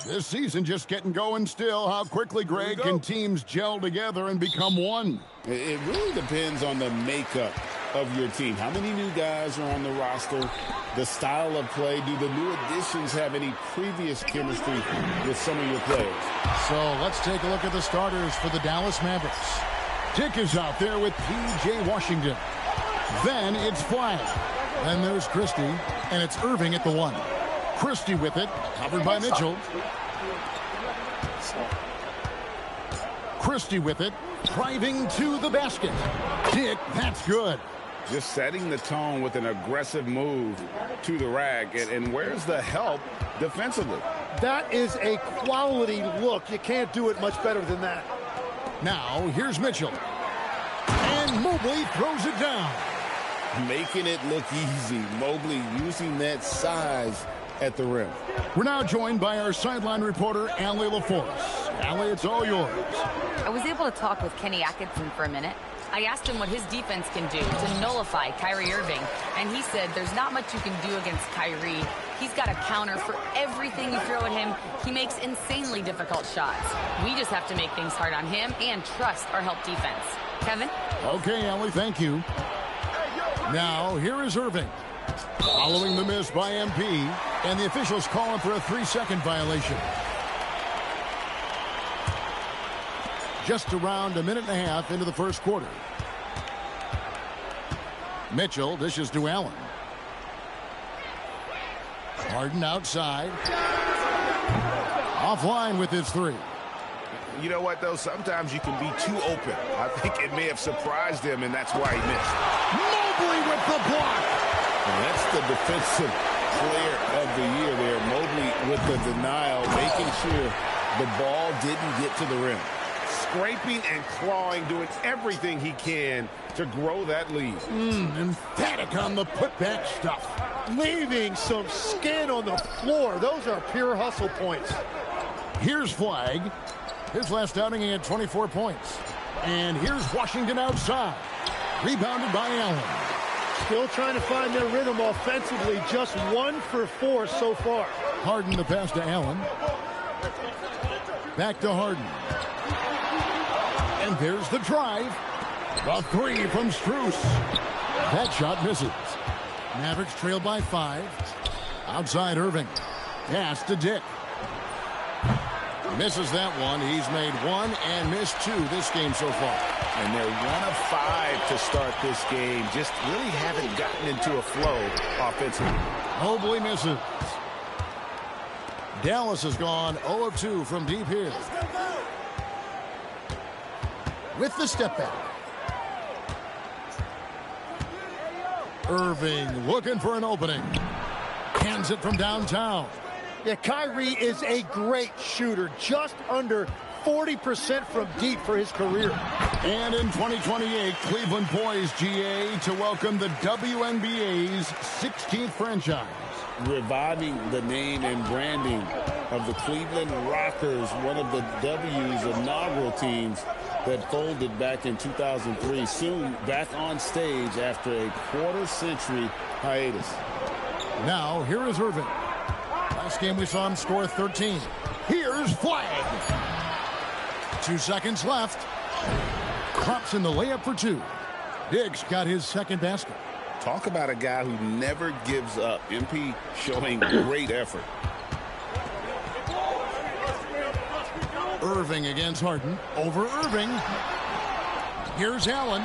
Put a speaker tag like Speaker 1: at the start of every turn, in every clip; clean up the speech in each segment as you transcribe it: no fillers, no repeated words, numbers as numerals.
Speaker 1: This season just getting going still. How quickly, Greg, can teams gel together and become one?
Speaker 2: It really depends on the makeup of your team. How many new guys are on the roster? The style of play. Do the new additions have any previous chemistry with some of your players?
Speaker 1: So let's take a look at the starters for the Dallas Mavericks. Dick is out there with P.J. Washington. Then it's Flag. Then there's Christie, and it's Irving at the 1. Christie with it, covered by Mitchell. Christie with it, driving to the basket. Dick, that's good.
Speaker 2: Just setting the tone with an aggressive move to the rack. And where's the help defensively?
Speaker 3: That is a quality look. You can't do it much better than that.
Speaker 1: Now, here's Mitchell. And Mobley throws it down.
Speaker 2: Making it look easy. Mobley using that size at the rim.
Speaker 1: We're now joined by our sideline reporter, Allie LaForce. Allie, it's all yours.
Speaker 4: I was able to talk with Kenny Atkinson for a minute. I asked him what his defense can do to nullify Kyrie Irving, and he said there's not much you can do against Kyrie. He's got a counter for everything you throw at him. He makes insanely difficult shots. We just have to make things hard on him and trust our help defense. Kevin?
Speaker 1: Okay, Allie, thank you. Now, here is Irving. Following the miss by MP, and the officials calling for a 3-second violation. Just around a minute and a half into the first quarter. Mitchell dishes to Allen. Harden outside. Offline with his 3.
Speaker 2: You know what, though? Sometimes you can be too open. I think it may have surprised him, and that's why he missed.
Speaker 1: Mobley with the block.
Speaker 2: And that's the defensive player of the year there. Mobley with the denial, making sure the ball didn't get to the rim. Scraping and clawing, doing everything he can to grow that lead.
Speaker 1: Emphatic on the putback stuff.
Speaker 3: Leaving some skin on the floor. Those are pure hustle points.
Speaker 1: Here's Flag. His last outing, he had 24 points. And here's Washington outside. Rebounded by Allen.
Speaker 3: Still trying to find their rhythm offensively. Just 1 for 4 so far.
Speaker 1: Harden the pass to Allen. Back to Harden. And there's the drive. The 3 from Strus. That shot misses. Mavericks trail by 5. Outside Irving. Pass to Dick. Misses that one. He's made 1 and missed 2 this game so far.
Speaker 2: And they're 1 of 5 to start this game. Just really haven't gotten into a flow offensively.
Speaker 1: Mobley misses. Dallas has gone 0 of 2 from deep here. With the step back. Irving looking for an opening. Hands it from downtown.
Speaker 3: Yeah, Kyrie is a great shooter. Just under 40% from deep for his career.
Speaker 1: And in 2028, Cleveland poised, GA, to welcome the WNBA's 16th franchise.
Speaker 2: Reviving the name and branding of the Cleveland Rockers, one of the W's inaugural teams that folded back in 2003. Soon back on stage after a quarter-century hiatus.
Speaker 1: Now, here is Irving. Last game we saw him score 13. Here's Flag. 2 seconds left. Crops in the layup for 2. Diggs got his second basket.
Speaker 2: Talk about a guy who never gives up. MP showing great effort.
Speaker 1: Irving against Harden. Over Irving. Here's Allen.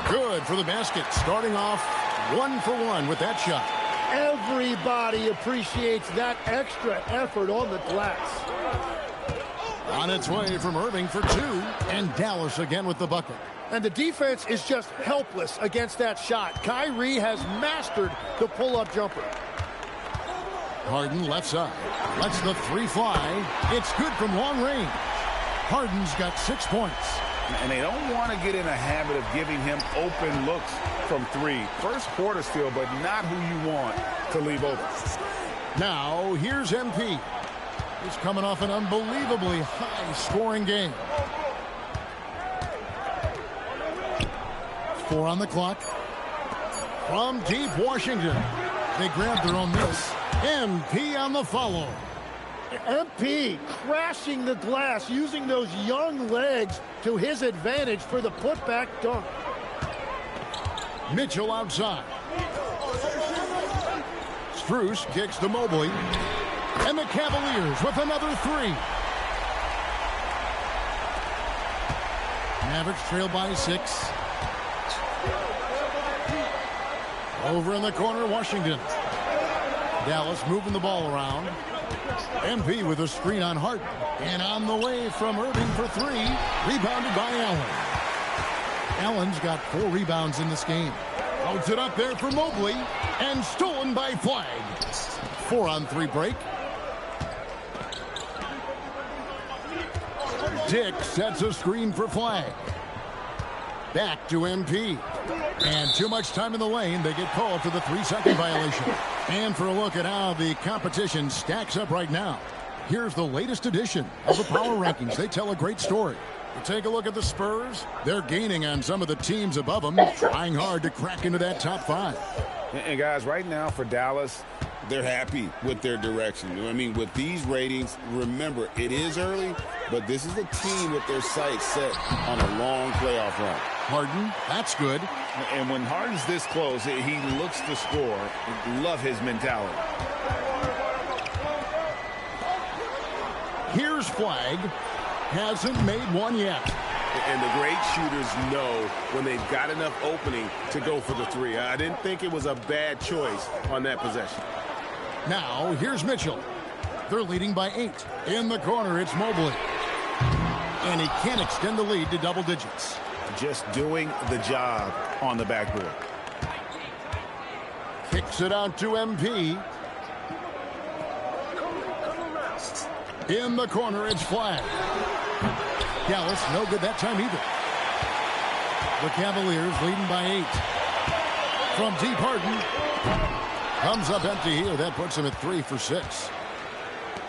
Speaker 1: Good for the basket. Starting off 1 for 1 with that shot.
Speaker 3: Everybody appreciates that extra effort on the glass.
Speaker 1: On its way from Irving for 2. And Dallas again with the bucket.
Speaker 3: And the defense is just helpless against that shot. Kyrie has mastered the pull-up jumper.
Speaker 1: Harden left side. Lets the 3 fly. It's good from long range. Harden's got 6 points.
Speaker 2: And they don't want to get in a habit of giving him open looks from 3. First quarter still, but not who you want to leave open.
Speaker 1: Now, here's MP. He's coming off an unbelievably high-scoring game. 4 on the clock. From deep Washington. They grabbed their own miss. MP on the follow.
Speaker 3: MP crashing the glass, using those young legs to his advantage for the putback dunk.
Speaker 1: Mitchell outside. Strus kicks to Mobley. And the Cavaliers with another three. Mavericks trail by 6. Over in the corner, Washington. Dallas moving the ball around. MP with a screen on Harden. And on the way from Irving for 3. Rebounded by Allen. Allen's got 4 rebounds in this game. Loads it up there for Mobley. And stolen by Flag. 4-on-3 break. Dick sets a screen for Flag. Back to MP. And too much time in the lane. They get called for the 3-second violation. And for a look at how the competition stacks up right now, here's the latest edition of the Power Rankings. They tell a great story. You take a look at the Spurs. They're gaining on some of the teams above them, trying hard to crack into that top 5.
Speaker 2: And guys, right now for Dallas, they're happy with their direction. I mean, with these ratings, remember, it is early, but this is a team with their sights set on a long playoff run.
Speaker 1: Harden, that's good.
Speaker 5: And when Harden's this close, he looks to score. Love his mentality.
Speaker 1: Here's Flag. Hasn't made one yet.
Speaker 5: And the great shooters know when they've got enough opening to go for the 3. I didn't think it was a bad choice on that possession.
Speaker 1: Now, here's Mitchell. They're leading by 8. In the corner, it's Mobley. And he can't extend the lead to double digits.
Speaker 5: Just doing the job on the backboard.
Speaker 1: Kicks it out to MP. In the corner, it's Flag. Dallas, no good that time either. The Cavaliers leading by 8. From deep, Harden. Comes up empty here. That puts him at 3 for 6.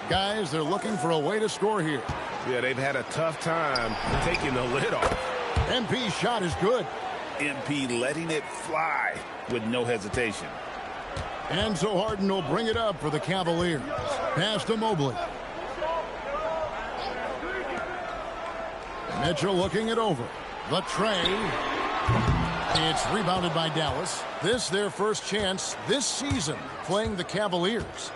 Speaker 1: Guys, they're looking for a way to score here.
Speaker 5: Yeah, they've had a tough time taking the lid off.
Speaker 1: MP's shot is good.
Speaker 5: MP letting it fly with no hesitation.
Speaker 1: And so Harden will bring it up for the Cavaliers. Pass to Mobley. Mitchell looking it over. The tray. It's rebounded by Dallas. This their first chance this season playing the Cavaliers.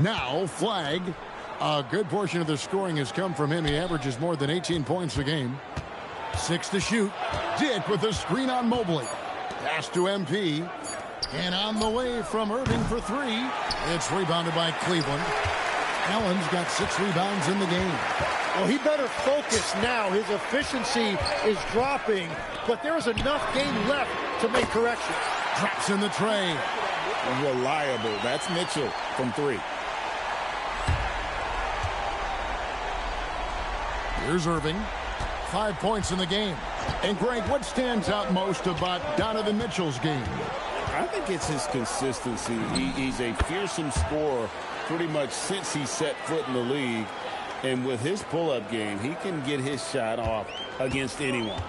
Speaker 1: Now Flag. A good portion of the scoring has come from him. He averages more than 18 points a game. 6 to shoot. Dick with a screen on Mobley. Pass to MP. And on the way from Irving for 3. It's rebounded by Cleveland. Allen's got 6 rebounds in the game.
Speaker 3: Well, he better focus now. His efficiency is dropping, but there's enough game left to make corrections.
Speaker 1: Drops in the tray.
Speaker 2: Reliable. That's Mitchell from 3.
Speaker 1: Here's Irving. 5 points in the game. And Greg, what stands out most about Donovan Mitchell's game?
Speaker 2: I think it's his consistency. He's a fearsome scorer pretty much since he set foot in the league. And with his pull-up game, he can get his shot off against anyone.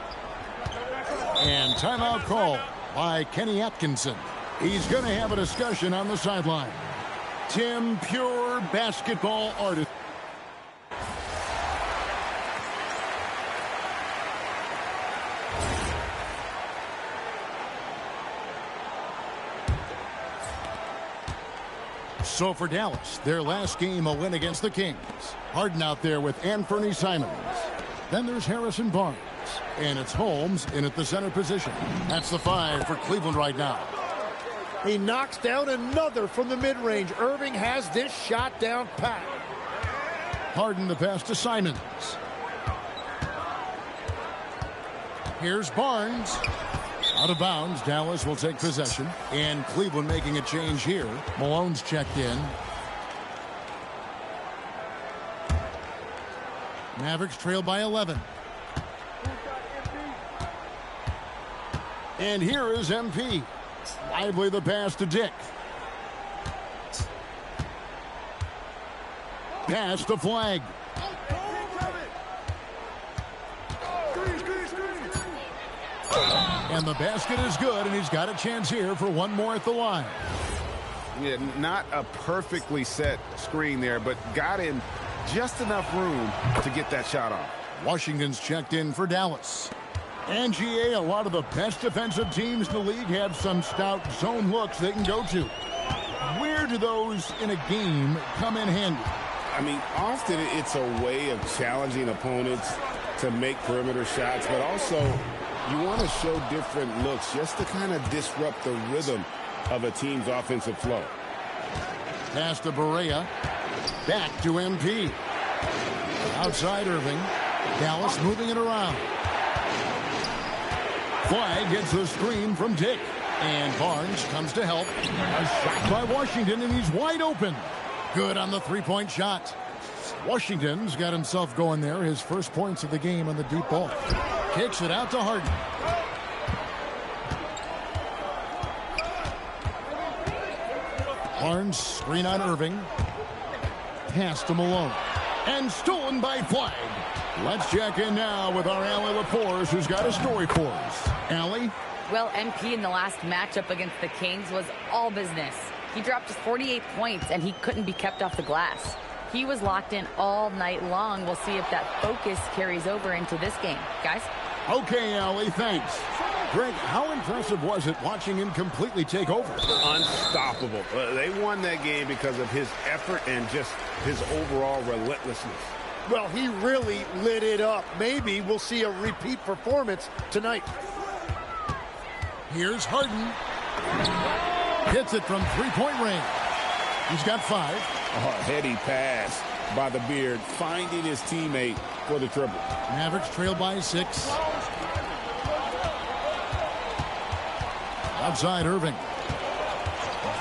Speaker 1: And timeout call by Kenny Atkinson. He's going to have a discussion on the sideline. Tim, pure basketball artist. So for Dallas, their last game, a win against the Kings. Harden out there with Anthony Simons. Then there's Harrison Barnes. And it's Holmes in at the center position. That's the 5 for Cleveland right now.
Speaker 3: He knocks down another from the mid-range. Irving has this shot down pat.
Speaker 1: Harden the pass to Simons. Here's Barnes. Out of bounds, Dallas will take possession. And Cleveland making a change here. Malone's checked in. Mavericks trail by 11. And here is MP. Lively the pass to Dick. Pass to Flag. And the basket is good, and he's got a chance here for one more at the line.
Speaker 5: Yeah, not a perfectly set screen there, but got in just enough room to get that shot off.
Speaker 1: Washington's checked in for Dallas. And GA, a lot of the best defensive teams in the league have some stout zone looks they can go to. Where do those in a game come in handy?
Speaker 2: I mean, often it's a way of challenging opponents to make perimeter shots, but also you want to show different looks just to kind of disrupt the rhythm of a team's offensive flow.
Speaker 1: Pass to Barea. Back to MP. Outside Irving. Dallas moving it around. Flag gets the screen from Dick. And Barnes comes to help. A shot by Washington, and he's wide open. Good on the three-point shot. Washington's got himself going there. His first points of the game on the deep ball. Kicks it out to Harden. Barnes, screen on Irving. Pass to Malone. And stolen by Flag. Let's check in now with our Allie LaForce, who's got a story for us. Allie?
Speaker 4: Well, MP in the last matchup against the Kings was all business. He dropped 48 points, and he couldn't be kept off the glass. He was locked in all night long. We'll see if that focus carries over into this game. Guys?
Speaker 1: Okay, Allie, thanks. Greg, how impressive was it watching him completely take over?
Speaker 2: Unstoppable. They won that game because of his effort and just his overall relentlessness.
Speaker 3: Well, he really lit it up. Maybe we'll see a repeat performance tonight.
Speaker 1: Here's Harden. Hits it from three-point range. He's got 5.
Speaker 2: Oh, heady pass by the Beard, finding his teammate for the triple.
Speaker 1: Mavericks trail by 6. Outside Irving.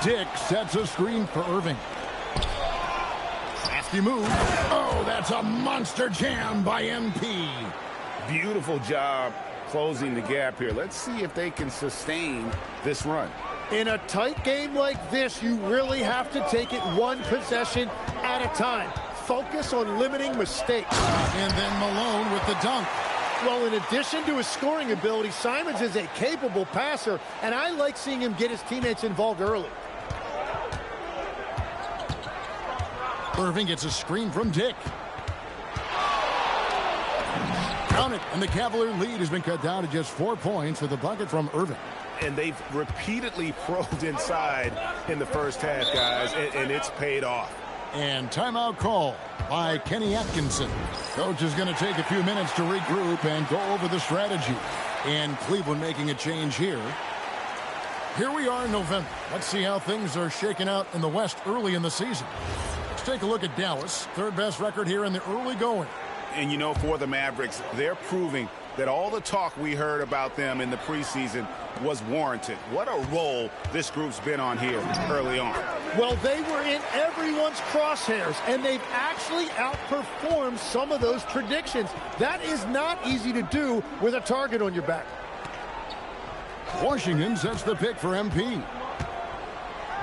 Speaker 1: Dick sets a screen for Irving. Nasty move. Oh, that's a monster jam by MP.
Speaker 2: Beautiful job closing the gap here. Let's see if they can sustain this run.
Speaker 3: In a tight game like this, you really have to take it one possession at a time. Focus on limiting mistakes.
Speaker 1: And then Malone with the dunk.
Speaker 3: Well, in addition to his scoring ability, Simons is a capable passer, and I like seeing him get his teammates involved early.
Speaker 1: Irving gets a screen from Dick. Count it, and the Cavalier lead has been cut down to just 4 points with a bucket from Irving.
Speaker 2: And they've repeatedly probed inside in the first half, guys, and it's paid off.
Speaker 1: And timeout call by Kenny Atkinson. Coach is going to take a few minutes to regroup and go over the strategy. And Cleveland making a change here. Here we are in November. Let's see how things are shaking out in the West early in the season. Let's take a look at Dallas. Third best record here in the early going.
Speaker 5: And, you know, for the Mavericks, they're proving that all the talk we heard about them in the preseason was warranted. What a role this group's been on here early on.
Speaker 3: Well, they were in everyone's crosshairs, and they've actually outperformed some of those predictions. That is not easy to do with a target on your back.
Speaker 1: Washington sets the pick for MP.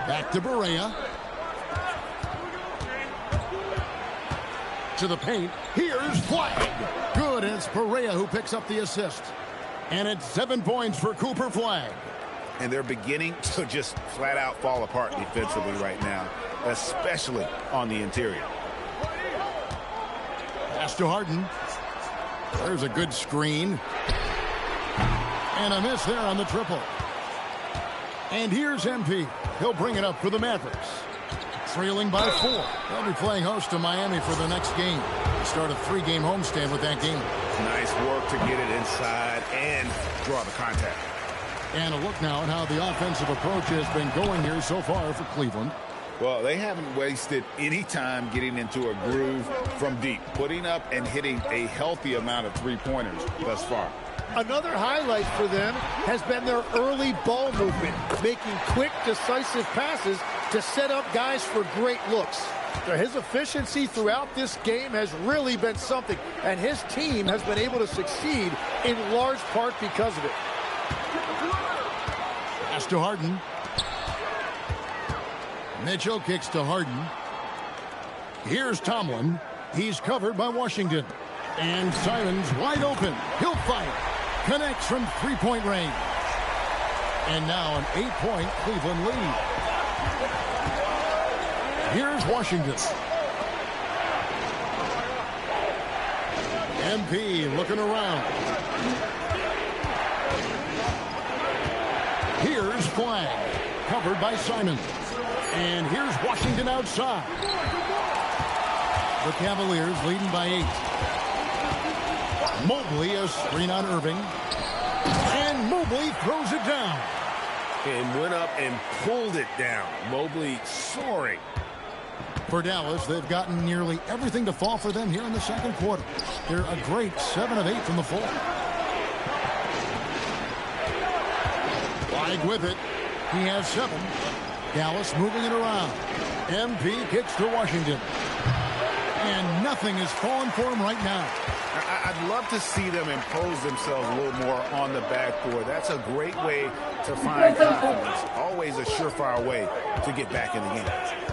Speaker 1: Back to Barea. To the paint. Here's Flag. Good. It's Barea who picks up the assist. And it's 7 points for Cooper Flag.
Speaker 5: And they're beginning to just flat out fall apart defensively right now, especially on the interior.
Speaker 1: Pass to Harden. There's a good screen. And a miss there on the triple. And here's MP. He'll bring it up for the Mavericks. Trailing by 4. They'll be playing host to Miami for the next game. They start a 3-game homestand with that game.
Speaker 5: Nice work to get it inside and draw the contact.
Speaker 1: And a look now at how the offensive approach has been going here so far for Cleveland.
Speaker 5: Well, they haven't wasted any time getting into a groove from deep, putting up and hitting a healthy amount of three-pointers thus far.
Speaker 3: Another highlight for them has been their early ball movement, making quick, decisive passes to set up guys for great looks. His efficiency throughout this game has really been something, and his team has been able to succeed in large part because of it.
Speaker 1: Pass to Harden. Mitchell kicks to Harden. Here's Tomlin. He's covered by Washington. And Simons wide open. He'll fight. Connects from three-point range. And now an 8-point Cleveland lead. Here's Washington. MP looking around. Here's Flag, covered by Simons. And here's Washington outside. The Cavaliers leading by 8. Mobley a screen on Irving. And Mobley throws it down.
Speaker 2: And went up and pulled it down. Mobley soaring.
Speaker 1: For Dallas, they've gotten nearly everything to fall for them here in the second quarter. They're a great 7 of 8 from the floor. Flag with it. He has 7. Dallas moving it around. MP kicks to Washington. And nothing is falling for him right now.
Speaker 5: I'd love to see them impose themselves a little more on the backboard. That's a great way to find confidence. Always a surefire way to get back in the game.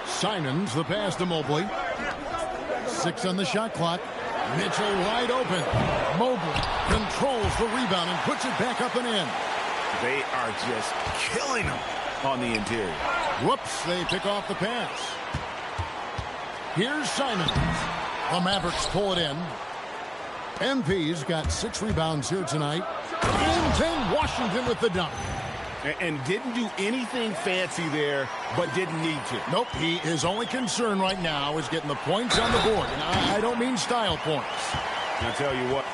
Speaker 1: Simons, the pass to Mobley. 6 on the shot clock. Mitchell wide open. Mobley controls the rebound and puts it back up and in.
Speaker 5: They are just killing them on the interior.
Speaker 1: Whoops, they pick off the pass. Here's Simons. The Mavericks pull it in. MP's got 6 rebounds here tonight. And then Washington with the dunk.
Speaker 5: And didn't do anything fancy there, but didn't need to.
Speaker 1: Nope, his only concern right now is getting the points on the board. And I don't mean style points.
Speaker 5: I'll tell you what.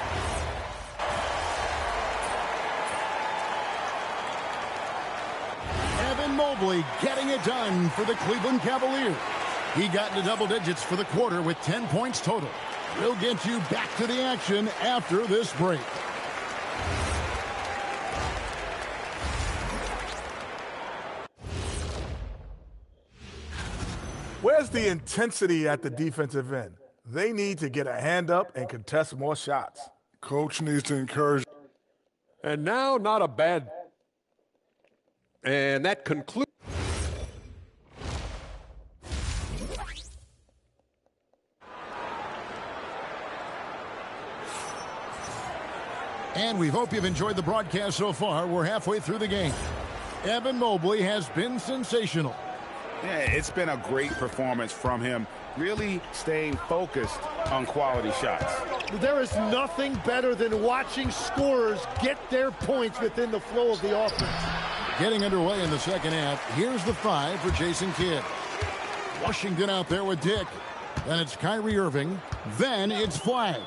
Speaker 1: Evan Mobley getting it done for the Cleveland Cavaliers. He got into double digits for the quarter with 10 points total. We'll get you back to the action after this break.
Speaker 6: Where's the intensity at the defensive end? They need to get a hand up and contest more shots.
Speaker 7: Coach needs to encourage.
Speaker 8: And now, not a bad. And that concludes.
Speaker 1: And we hope you've enjoyed the broadcast so far. We're halfway through the game. Evan Mobley has been sensational.
Speaker 5: Yeah, it's been a great performance from him, really staying focused on quality shots.
Speaker 3: There is nothing better than watching scorers get their points within the flow of the offense.
Speaker 1: Getting underway in the second half. Here's the 5 for Jason Kidd. Washington out there with Dick. Then it's Kyrie Irving. Then it's Flag.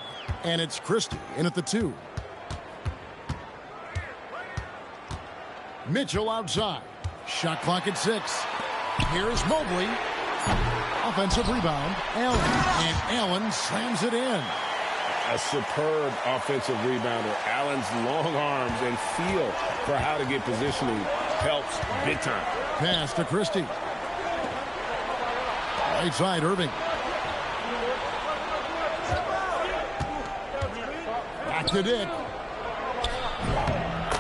Speaker 1: And it's Christie in at the 2. Mitchell outside. Shot clock at 6. Here's Mobley. Offensive rebound. Allen. And Allen slams it in.
Speaker 2: A superb offensive rebounder. Allen's long arms and feel for how to get positioning helps big time.
Speaker 1: Pass to Christie. Right side, Irving. Back to Dick.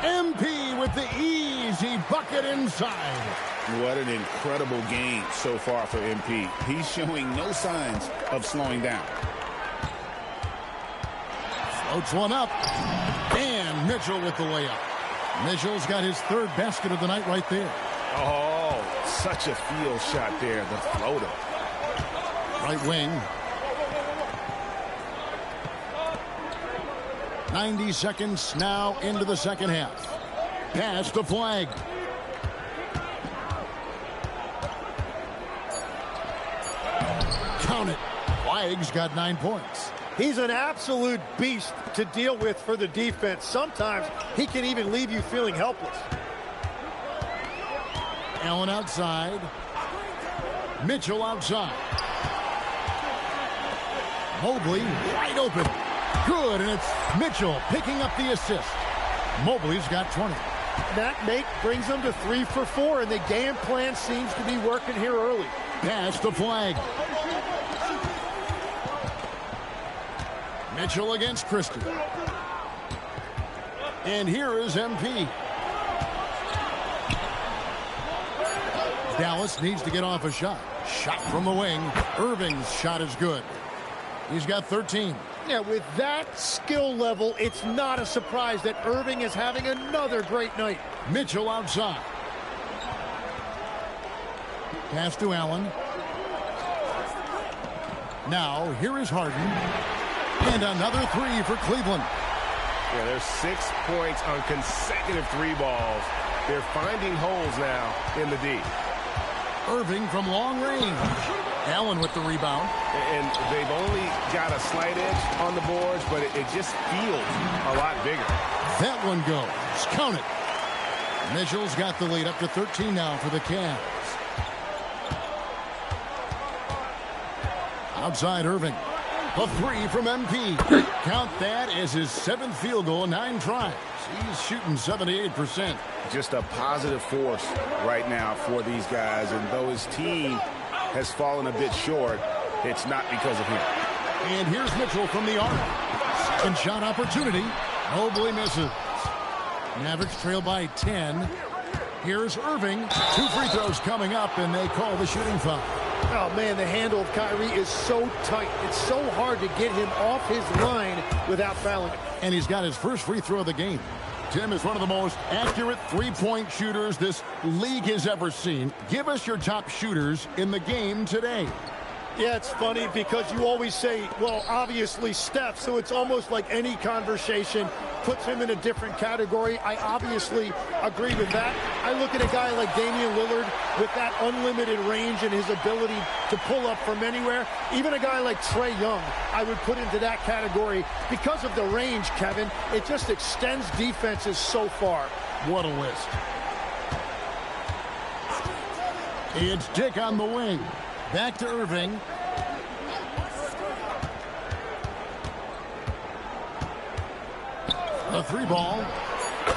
Speaker 1: MP with the easy bucket inside.
Speaker 5: What an incredible game so far for MP. He's showing no signs of slowing down.
Speaker 1: Floats one up. And Mitchell with the layup. Mitchell's got his 3rd basket of the night right there.
Speaker 5: Oh, such a field shot there, the floater.
Speaker 1: Right wing. 90 seconds now into the second half. Pass to Flag. Count it. Flag's got 9 points.
Speaker 3: He's an absolute beast to deal with for the defense. Sometimes he can even leave you feeling helpless.
Speaker 1: Allen outside. Mitchell outside. Mobley wide open. Good, and it's Mitchell picking up the assist. Mobley's got 20.
Speaker 3: That make brings them to 3 for 4, and the game plan seems to be working here early.
Speaker 1: Pass to Flag. Mitchell against Christie. And here is MP. Dallas needs to get off a shot. Shot from the wing. Irving's shot is good. He's got 13.
Speaker 3: Yeah, with that skill level, it's not a surprise that Irving is having another great night.
Speaker 1: Mitchell outside. Pass to Allen. Now, here is Harden. And another three for Cleveland.
Speaker 9: Yeah, there's 6 points on consecutive three balls. They're finding holes now in the D.
Speaker 1: Irving from long range. Allen with the rebound.
Speaker 9: And they've only got a slight edge on the boards, but it just feels a lot bigger.
Speaker 1: That one goes. Count it. Mitchell's got the lead up to 13 now for the Cavs. Outside Irving. A three from MP. Count that as his 7th field goal in 9 tries. He's shooting 78%.
Speaker 5: Just a positive force right now for these guys. And though his team has fallen a bit short, it's not because of him.
Speaker 1: And here's Mitchell from the arc. Second shot opportunity. Mobley misses. Mavericks trail by 10. Here's Irving. 2 free throws coming up, and they call the shooting foul.
Speaker 3: Oh, man, the handle of Kyrie is so tight. It's so hard to get him off his line without fouling him.
Speaker 1: And he's got his first free throw of the game. Tim is one of the most accurate three-point shooters this league has ever seen. Give us your top shooters in the game today.
Speaker 3: Yeah, it's funny because you always say, well, obviously Steph, so it's almost like any conversation puts him in a different category. I obviously agree with that. I look at a guy like Damian Lillard with that unlimited range and his ability to pull up from anywhere. Even a guy like Trae Young, I would put into that category because of the range, Kevin. It just extends defenses so far.
Speaker 1: What a list. It's Dick on the wing. Back to Irving. A 3 ball.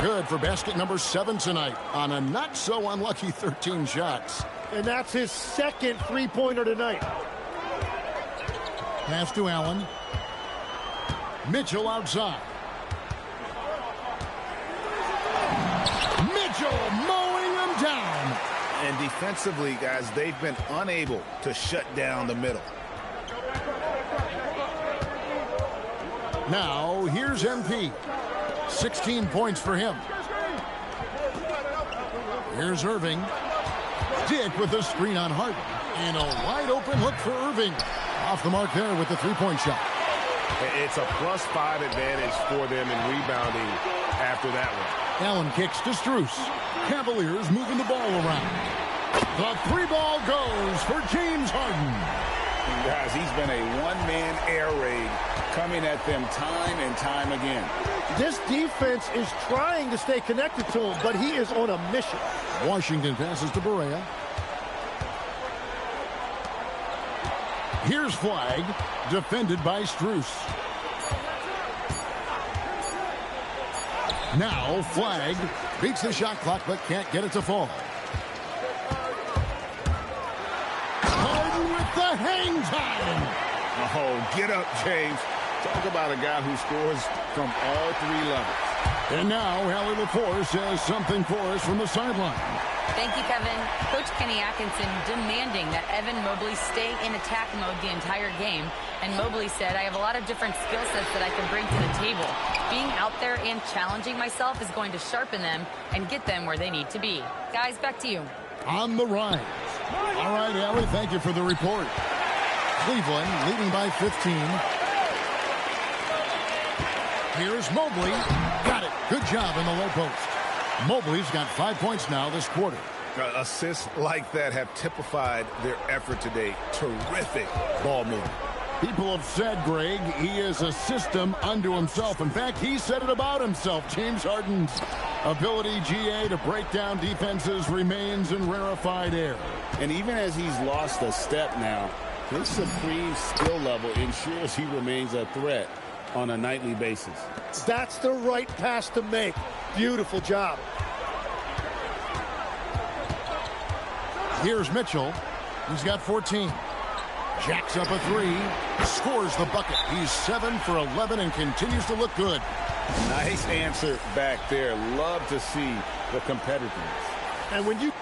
Speaker 1: Good for basket number 7 tonight on a not so unlucky 13 shots.
Speaker 3: And that's his 2nd 3-pointer tonight.
Speaker 1: Pass to Allen. Mitchell outside. Mitchell mowing him down.
Speaker 5: And defensively, guys, they've been unable to shut down the middle.
Speaker 1: Now, here's MP. 16 points for him. Here's Irving. Dick with the screen on Harden. And a wide open look for Irving. Off the mark there with the 3-point shot.
Speaker 9: It's a +5 advantage for them in rebounding after that one.
Speaker 1: Allen kicks to Strus. Cavaliers moving the ball around. The 3 ball goes for James Harden.
Speaker 5: Guys, he's been a one-man air raid coming at them time and time again.
Speaker 3: This defense is trying to stay connected to him, but he is on a mission.
Speaker 1: Washington passes to Barea. Here's Flag, defended by Strus. Now Flag beats the shot clock but can't get it to fall. Harden with the hang time.
Speaker 5: Oh, get up, James. Talk about a guy who scores from all 3 levels.
Speaker 1: And now Allie LaForce says something for us from the sideline.
Speaker 4: Thank you, Kevin. Coach Kenny Atkinson demanding that Evan Mobley stay in attack mode the entire game. And Mobley said, I have a lot of different skill sets that I can bring to the table. Being out there and challenging myself is going to sharpen them and get them where they need to be. Guys, back to you.
Speaker 1: On the rise. All right, Allie, thank you for the report. Cleveland leading by 15. Here's Mobley. Got it. Good job in the low post. Mobley's got 5 points now this quarter.
Speaker 5: Assists like that have typified their effort today. Terrific ball movement.
Speaker 1: People have said, Greg, he is a system unto himself. In fact, he said it about himself. James Harden's ability, GA, to break down defenses remains in rarefied air.
Speaker 2: And even as he's lost a step now, his supreme skill level ensures he remains a threat on a nightly basis.
Speaker 3: That's the right pass to make. Beautiful job.
Speaker 1: Here's Mitchell. He's got 14. Jacks up a 3. Scores the bucket. He's 7 for 11 and continues to look good.
Speaker 2: Nice answer back there. Love to see the competitiveness.
Speaker 3: And when you...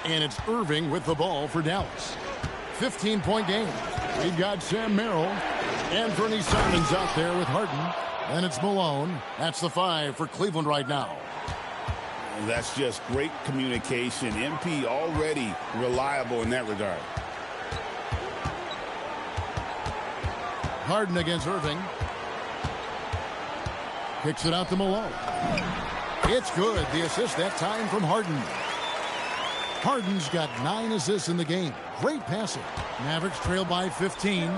Speaker 1: And it's Irving with the ball for Dallas. 15-point game. We've got Sam Merrill. Anthony Simons out there with Harden. And it's Malone. That's the 5 for Cleveland right now.
Speaker 2: And that's just great communication. MP already reliable in that regard.
Speaker 1: Harden against Irving. Kicks it out to Malone. It's good. The assist that time from Harden. Harden's got 9 assists in the game. Great passing. Mavericks trail by 15.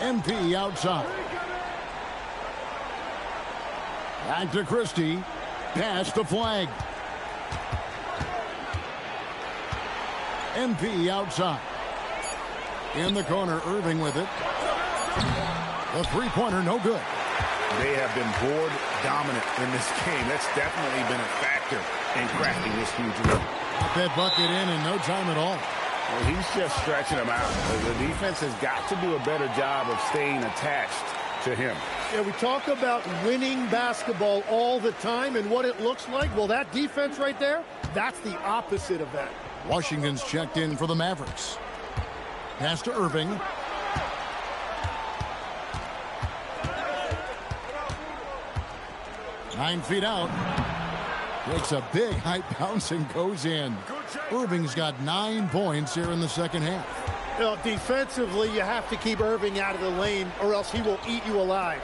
Speaker 1: MP outside. Back to Christie. Pass to Flag. MP outside. In the corner, Irving with it. The three-pointer, no good.
Speaker 5: They have been board dominant in this game. That's definitely been a factor in cracking this huge lead.
Speaker 1: Got that bucket in no time at all.
Speaker 2: Well, he's just stretching them out. The defense has got to do a better job of staying attached to him.
Speaker 3: Yeah, we talk about winning basketball all the time and what it looks like. Well, that defense right there, that's the opposite of that.
Speaker 1: Washington's checked in for the Mavericks. Pass to Irving. Nine feet out. Takes a big high bounce and goes in. Irving's got 9 points here in the second half.
Speaker 3: You know, defensively, you have to keep Irving out of the lane or else he will eat you alive.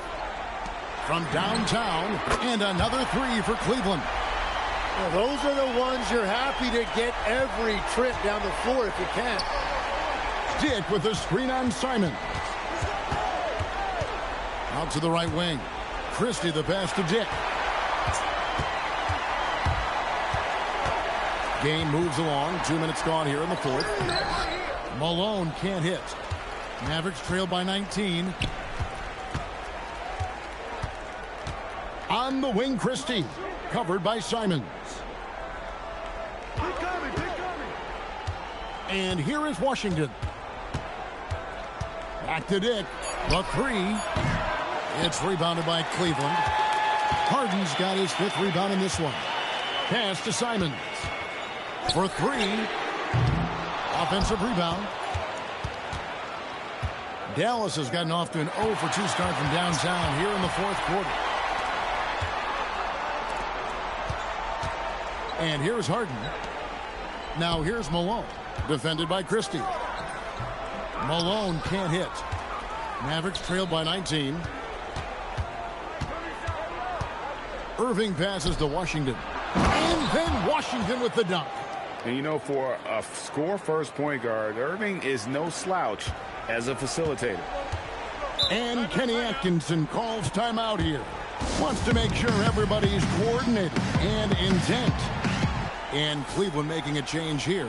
Speaker 1: From downtown, and another 3 for Cleveland.
Speaker 3: Well, those are the ones you're happy to get every trip down the floor if you can.
Speaker 1: Dick with the screen on Simon. Out to the right wing. Christie the pass to Dick. Game moves along. 2 minutes gone here in the fourth. Malone can't hit. Mavericks trail by 19. On the wing, Christie. Covered by Simons. And here is Washington. Back to Dick. The 3. It's rebounded by Cleveland. Harden's got his 5th rebound in this one. Pass to Simons. For 3. Offensive rebound. Dallas has gotten off to an 0 for 2 start from downtown here in the fourth quarter. And here's Harden. Now here's Malone. Defended by Christie. Malone can't hit. Mavericks trail by 19. Irving passes to Washington. And then Washington with the dunk.
Speaker 5: And you know, for a score-first point guard, Irving is no slouch as a facilitator.
Speaker 1: And Kenny Atkinson calls timeout here. Wants to make sure everybody's coordinated and intent. And Cleveland making a change here.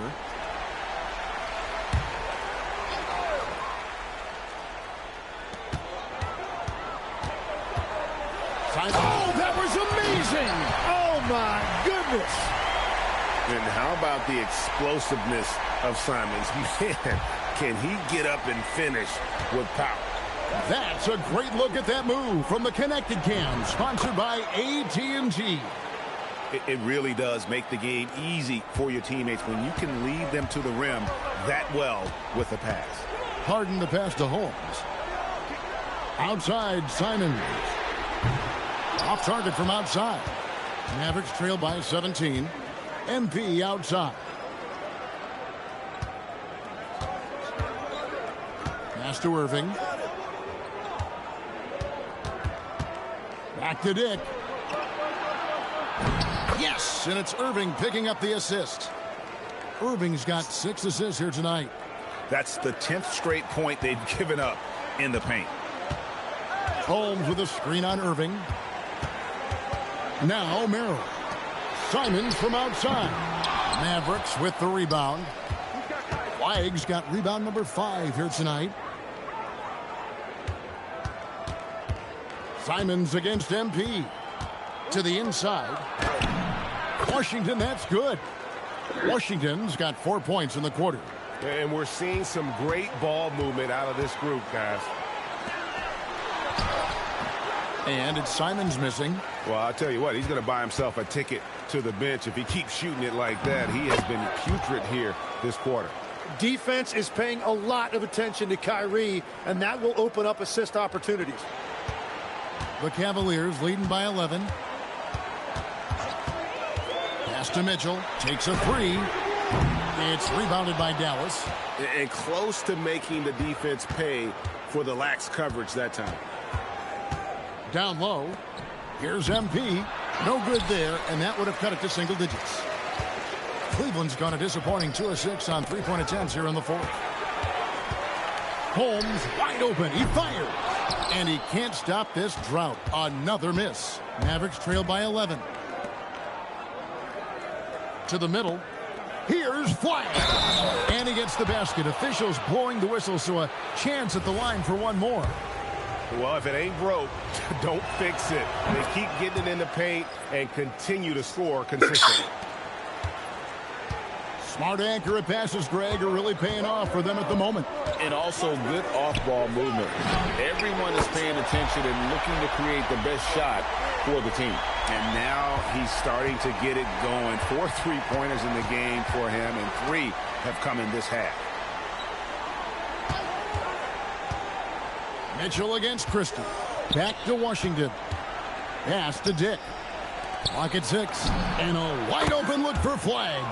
Speaker 1: Oh, that was amazing!
Speaker 3: Oh, my goodness!
Speaker 9: And how about the explosiveness of Simons? Man, can he get up and finish with power?
Speaker 1: That's a great look at that move from the Connected Cam, sponsored by AT&T.
Speaker 5: It really does make the game easy for your teammates when you can lead them to the rim that well with a pass.
Speaker 1: Harden the pass to Holmes. Outside, Simons. Off target from outside. Mavericks trail by 17. MP outside. Pass to Irving. Back to Dick. Yes, and it's Irving picking up the assist. Irving's got 6 assists here tonight.
Speaker 5: That's the 10th straight point they've given up in the paint.
Speaker 1: Holmes with a screen on Irving. Now Merrill. Simons from outside. Mavericks with the rebound. Flag's got rebound number 5 here tonight. Simons against MP. To the inside. Washington, that's good. Washington's got 4 points in the quarter.
Speaker 9: And we're seeing some great ball movement out of this group, guys.
Speaker 1: And it's Simons missing.
Speaker 9: Well, I'll tell you what, he's going to buy himself a ticket to the bench. If he keeps shooting it like that, he has been putrid here this quarter.
Speaker 3: Defense is paying a lot of attention to Kyrie, and that will open up assist opportunities.
Speaker 1: The Cavaliers leading by 11. Pass to Mitchell. Takes a three. It's rebounded by Dallas.
Speaker 9: And close to making the defense pay for the lax coverage that time.
Speaker 1: Down low. Here's MP. No good there, and that would have cut it to single digits. Cleveland's gone a disappointing 2 of 6 on three-point attempts here in the fourth. Holmes wide open. He fires. And he can't stop this drought. Another miss. Mavericks trail by 11. To the middle. Here's Flash. And he gets the basket. Officials blowing the whistle, so a chance at the line for one more.
Speaker 9: Well, if it ain't broke, don't fix it. They keep getting it in the paint and continue to score consistently.
Speaker 1: Smart accurate passes, Greg, are really paying off for them at the moment.
Speaker 2: And also good off-ball movement. Everyone is paying attention and looking to create the best shot for the team.
Speaker 5: And now he's starting to get it going. 4 3-pointers in the game for him, and 3 have come in this half.
Speaker 1: Mitchell against Christie. Back to Washington. Pass to Dick. Clock at 6. And a wide open look for Flag.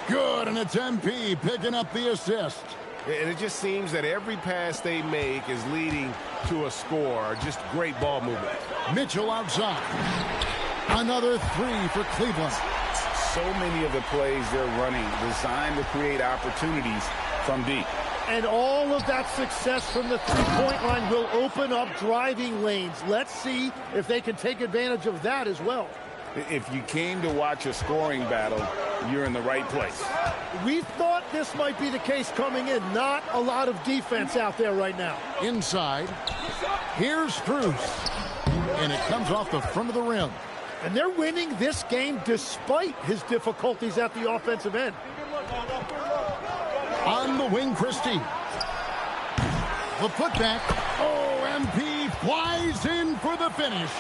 Speaker 1: Good, and it's MP picking up the assist.
Speaker 9: And it just seems that every pass they make is leading to a score. Just great ball movement.
Speaker 1: Mitchell outside. Another 3 for Cleveland.
Speaker 5: So many of the plays they're running designed to create opportunities from deep.
Speaker 3: And all of that success from the three-point line will open up driving lanes. Let's see if they can take advantage of that as well.
Speaker 5: If you came to watch a scoring battle, you're in the right place.
Speaker 3: We thought this might be the case coming in. Not a lot of defense out there right now.
Speaker 1: Inside. Here's Strus. And it comes off the front of the rim.
Speaker 3: And they're winning this game despite his difficulties at the offensive end.
Speaker 1: On the wing, Christie. The putback. Oh, MP flies in for the finish.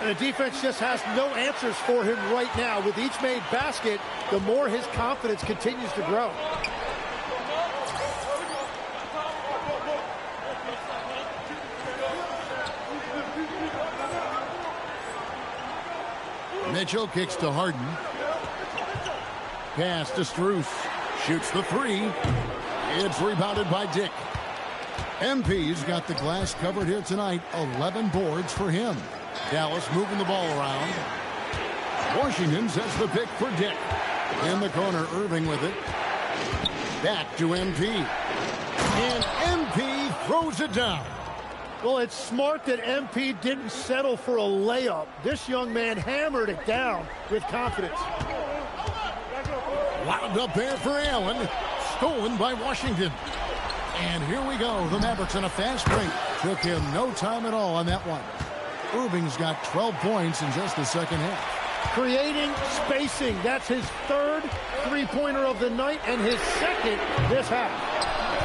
Speaker 3: And the defense just has no answers for him right now. With each made basket, the more his confidence continues to grow.
Speaker 1: Mitchell kicks to Harden. Pass to Strus. Shoots the 3. It's rebounded by Dick. MP's got the glass covered here tonight. 11 boards for him. Dallas moving the ball around. Washington sets the pick for Dick. In the corner, Irving with it. Back to MP. And MP throws it down.
Speaker 3: Well, it's smart that MP didn't settle for a layup. This young man hammered it down with confidence.
Speaker 1: Wound up there for Allen. Stolen by Washington. And here we go. The Mavericks on a fast break. Took him no time at all on that one. Irving's got 12 points in just the second half.
Speaker 3: Creating spacing. That's his 3rd three-pointer of the night and his 2nd this half.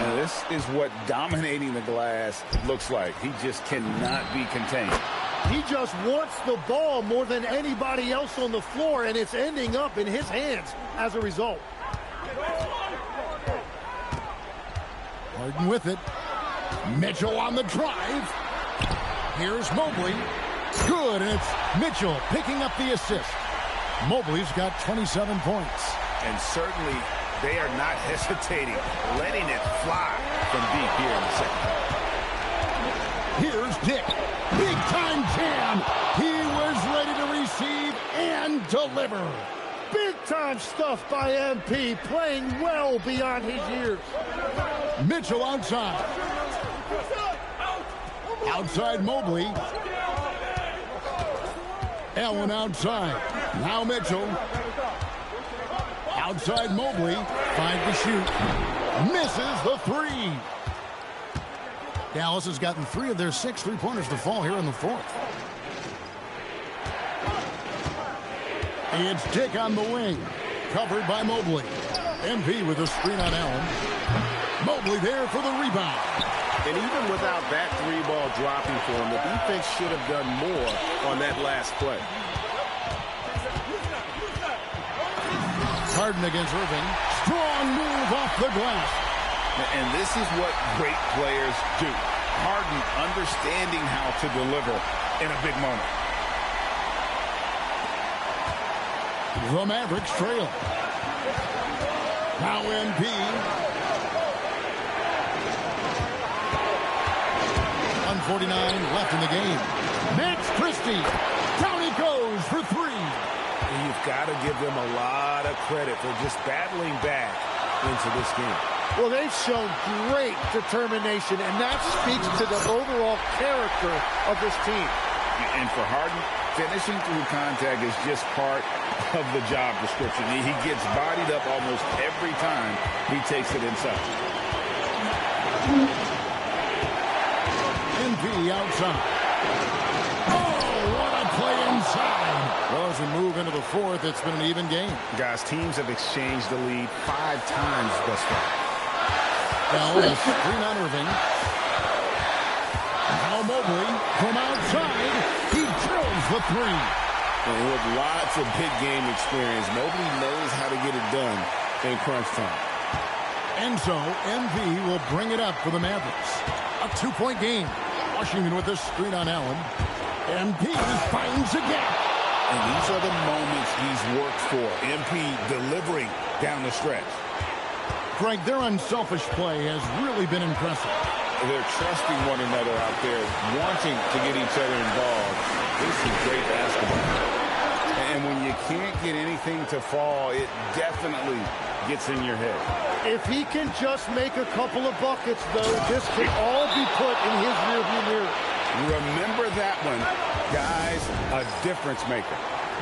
Speaker 5: And this is what dominating the glass looks like. He just cannot be contained.
Speaker 3: He just wants the ball more than anybody else on the floor, and it's ending up in his hands as a result.
Speaker 1: Harden with it. Mitchell on the drive. Here's Mobley. Good, and it's Mitchell picking up the assist. Mobley's got 27 points.
Speaker 5: And certainly they are not hesitating, letting it fly from deep here in the second half.
Speaker 1: Here's Dick. Big time jam. He was ready to receive and deliver.
Speaker 3: Big time stuff by MP, playing well beyond his years.
Speaker 1: Mitchell outside. Outside Mobley. Allen outside. Now Mitchell. Outside Mobley. 5 to shoot. Misses the 3. Dallas has gotten 3 of their 6 three-pointers to fall here in the fourth. It's Dick on the wing. Covered by Mobley. MP with a screen on Allen. Mobley there for the rebound.
Speaker 9: And even without that 3-ball dropping for him, the defense should have done more on that last play.
Speaker 1: Harden against Irving. Strong move off the glass.
Speaker 5: And this is what great players do. Harden understanding how to deliver in a big moment.
Speaker 1: The Mavericks trail. Now MP. 1:49 left in the game. Max Christie. Down he goes for three.
Speaker 9: And you've got to give them a lot of credit for just battling back into this game.
Speaker 3: Well, they've shown great determination, and that speaks to the overall character of this team.
Speaker 5: And for Harden, finishing through contact is just part of the job description. He gets bodied up almost every time he takes it inside.
Speaker 1: MP outside. Oh, what a play inside. Well, as we move into the fourth, it's been an even game.
Speaker 9: Guys, teams have exchanged the lead 5 times thus far.
Speaker 1: Now a screen on Irving. Now Mobley from outside. He drills the three.
Speaker 9: And with lots of big game experience, Mobley knows how to get it done in crunch time.
Speaker 1: And so MP will bring it up for the Mavericks. A 2-point game. Washington with this screen on Allen. MP finds a gap.
Speaker 5: And these are the moments he's worked for. MP delivering down the stretch.
Speaker 1: Greg, their unselfish play has really been impressive.
Speaker 5: They're trusting one another out there, wanting to get each other involved. This is great basketball. And when you can't get anything to fall, it definitely gets in your head.
Speaker 3: If he can just make a couple of buckets, though, this can all be put in his rearview mirror.
Speaker 5: Remember that one, guys, a difference maker.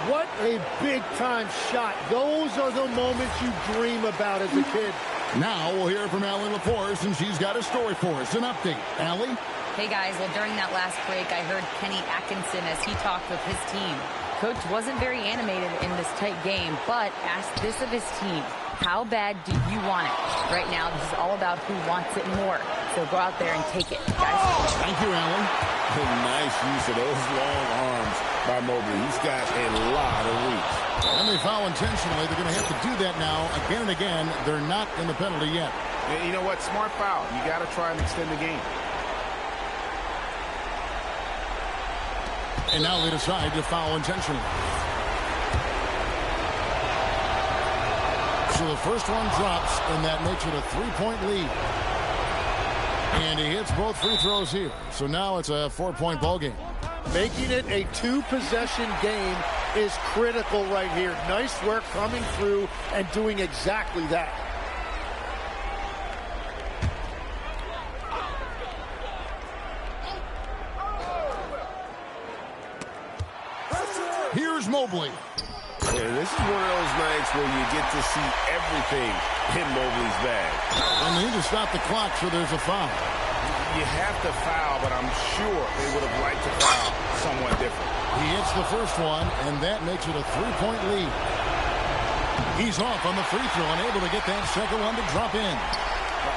Speaker 3: What a big-time shot. Those are the moments you dream about as a kid.
Speaker 1: Now we'll hear from Allie LaForce, and she's got a story for us. An update. Allie?
Speaker 4: Hey, guys. Well, during that last break, I heard Kenny Atkinson as he talked with his team. Coach wasn't very animated in this tight game, but asked this of his team. How bad do you want it? Right now, this is all about who wants it more. So go out there and take it, guys.
Speaker 1: Thank you, Allie.
Speaker 9: Nice use of those long arms by Mobley. He's got a lot of reach.
Speaker 1: And they foul intentionally. They're going to have to do that now again and again. They're not in the penalty yet.
Speaker 5: You know what? Smart foul. You got to try and extend the game.
Speaker 1: And now they decide to foul intentionally. So the first one drops, and that makes it a 3-point lead. And he hits both free throws here. So now it's a 4-point ball game.
Speaker 3: Making it a 2-possession game is critical right here. Nice work coming through and doing exactly that.
Speaker 1: Here's Mobley.
Speaker 9: Yeah, this is one of those nights where you get to see everything in Mobley's bag.
Speaker 1: And they need to stop the clock, so there's a foul.
Speaker 5: You have to foul, but I'm sure they would have liked to foul someone different.
Speaker 1: He hits the first one, and that makes it a 3-point lead. He's off on the free throw and able to get that second one to drop in.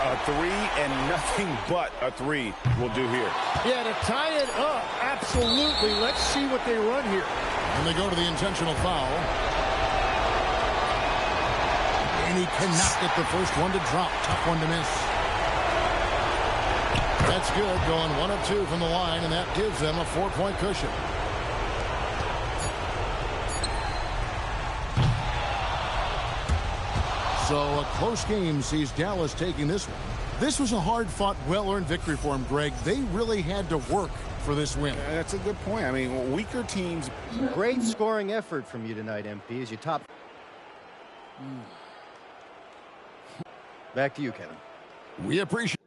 Speaker 5: A 3 and nothing but a 3 will do here.
Speaker 3: Yeah, to tie it up, absolutely. Let's see what they run here.
Speaker 1: And they go to the intentional foul. And he cannot get the first one to drop. Tough one to miss. That's good, going 1 of 2 from the line, and that gives them a 4-point cushion. So a close game sees Dallas taking this one. This was a hard-fought, well-earned victory for him, Greg. They really had to work for this win.
Speaker 5: That's a good point. I mean, weaker teams.
Speaker 10: Great scoring effort from you tonight, MP, as you top. Back to you, Kevin.
Speaker 1: We appreciate